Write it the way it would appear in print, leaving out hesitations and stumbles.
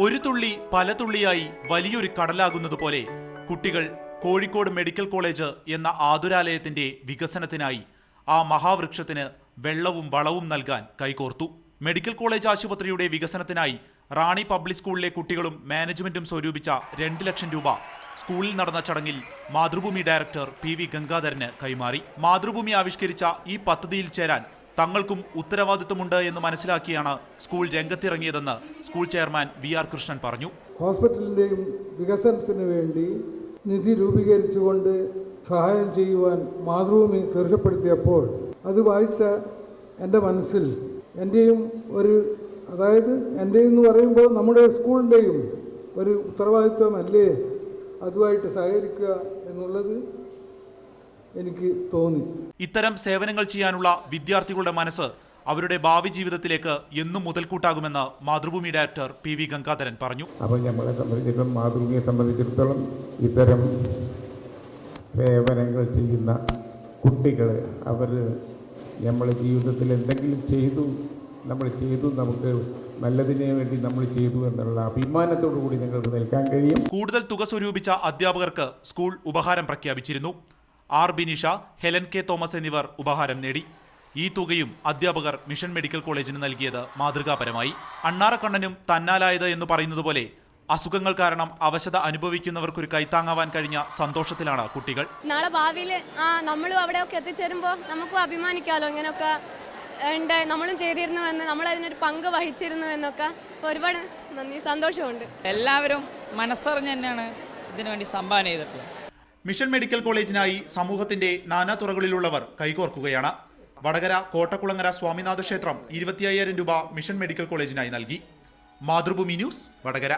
ഒരു തുള്ളി പല തുള്ളിയായി വലിയൊരു കടലാകുന്നതുപോലെ കുട്ടികൾ കോഴിക്കോട് മെഡിക്കൽ കോളേജ് എന്ന ആതുരാലയത്തിന്റെ വികസനത്തിനായി ആ മഹാവൃക്ഷത്തിന് വെള്ളവും വളവും നൽകാൻ കൈകോർത്തു. മെഡിക്കൽ കോളേജ് ആശുപത്രിയുടെ വികസനത്തിനായി റാണി പബ്ലിക് സ്കൂളിലെ കുട്ടികളും മാനേജ്മെന്റും സ്വരൂപിച്ച 2 ലക്ഷം രൂപ സ്കൂളിൽ നടന്ന ചടങ്ങിൽ മാതൃഭൂമി ഡയറക്ടർ PV ഗംഗാധരന് കൈമാറി. മാതൃഭൂമി ആവിഷ്കരിച്ച ഈ പദ്ധതിയിൽ ചേരാൻ തങ്ങൾക്കും ഉത്തരവാദിത്വമുണ്ട് എന്ന് മനസ്സിലാക്കിയാണ് സ്കൂൾ രംഗത്തിറങ്ങിയതെന്ന് സ്കൂൾ ചെയർമാൻ VR കൃഷ്ണൻ പറഞ്ഞു. ഹോസ്പിറ്റലിന്റെയും വികസനത്തിന് വേണ്ടി നിധി രൂപീകരിച്ചുകൊണ്ട് സഹായം ചെയ്യുവാൻ മാതൃഭൂമി തീർച്ചപ്പെടുത്തിയപ്പോൾ അത് വായിച്ച എൻ്റെ മനസ്സിൽ എൻ്റെയും എൻ്റെയെന്ന് പറയുമ്പോൾ നമ്മുടെ സ്കൂളിൻ്റെയും ഒരു ഉത്തരവാദിത്വമല്ലേ അതുമായിട്ട് സഹകരിക്കുക എന്നുള്ളത് എനിക്ക് തോന്നി. ഇത്തരം സേവനങ്ങൾ ചെയ്യാനുള്ള വിദ്യാർത്ഥികളുടെ മനസ്സ് അവരുടെ ഭാവി ജീവിതത്തിലേക്ക് എന്നും മുതൽക്കൂട്ടാകുമെന്ന് മാതൃഭൂമി ഡയറക്ടർ PV ഗംഗാധരൻ പറഞ്ഞു. അപ്പോൾ നമ്മളെ സംബന്ധിച്ചിടത്തോളം മാതൃഭൂമിയെ സംബന്ധിച്ചിടത്തോളം ഇത്തരം സേവനങ്ങൾ ചെയ്യുന്ന കുട്ടികൾ അവർ നമ്മളെ ജീവിതത്തിൽ എന്തെങ്കിലും ചെയ്തു നമുക്ക് നല്ലതിനെ വേണ്ടി നമ്മൾ ചെയ്തു എന്നുള്ള അഭിമാനത്തോടു കൂടി നിങ്ങൾക്ക് നിൽക്കാൻ കഴിയും. കൂടുതൽ തുക സ്വരൂപിച്ച അധ്യാപകർക്ക് സ്കൂൾ ഉപഹാരം പ്രഖ്യാപിച്ചിരുന്നു. R Binisha, Helen K Thomas എന്നിവർ ഉപഹാരം നേടി. ഈ തുകയും അധ്യാപകർ മിഷൻ മെഡിക്കൽ കോളേജിന് നൽകിയത് മാതൃകാപരമായി. അണ്ണാറക്കണ്ണനും തന്നാലായത് എന്ന് പറയുന്നത് പോലെ അസുഖങ്ങൾ കാരണം അവശത അനുഭവിക്കുന്നവർക്കൊരു കൈത്താങ്ങാവാൻ കഴിഞ്ഞ സന്തോഷത്തിലാണ് കുട്ടികൾ. നാളെ ഭാവിയിൽ നമ്മളും അവിടെയൊക്കെ എത്തിച്ചേരുമ്പോൾ നമുക്കും അഭിമാനിക്കാമല്ലോ, ഇങ്ങനെയൊക്കെ ഉണ്ട്, നമ്മളും ചെയ്തിരുന്നു എന്ന്, നമ്മളതിനൊരു പങ്ക് വഹിച്ചിരുന്നു എന്നൊക്കെ ഒരുപാട് നന്ദി, സന്തോഷമുണ്ട്. എല്ലാവരും മനസ്സറിഞ്ഞ് തന്നെയാണ് ഇതിനുവേണ്ടി സംഭാവന ചെയ്തിട്ടുള്ളത്. മിഷൻ മെഡിക്കൽ കോളേജിനായി സമൂഹത്തിന്റെ നാനാതുറകളിലുള്ളവർ കൈകോർക്കുകയാണ്. വടകര കോട്ടക്കുളങ്ങര സ്വാമിനാഥ ക്ഷേത്രം 25,000 രൂപ മിഷൻ മെഡിക്കൽ കോളേജിനായി നൽകി. മാതൃഭൂമി ന്യൂസ്, വടകര.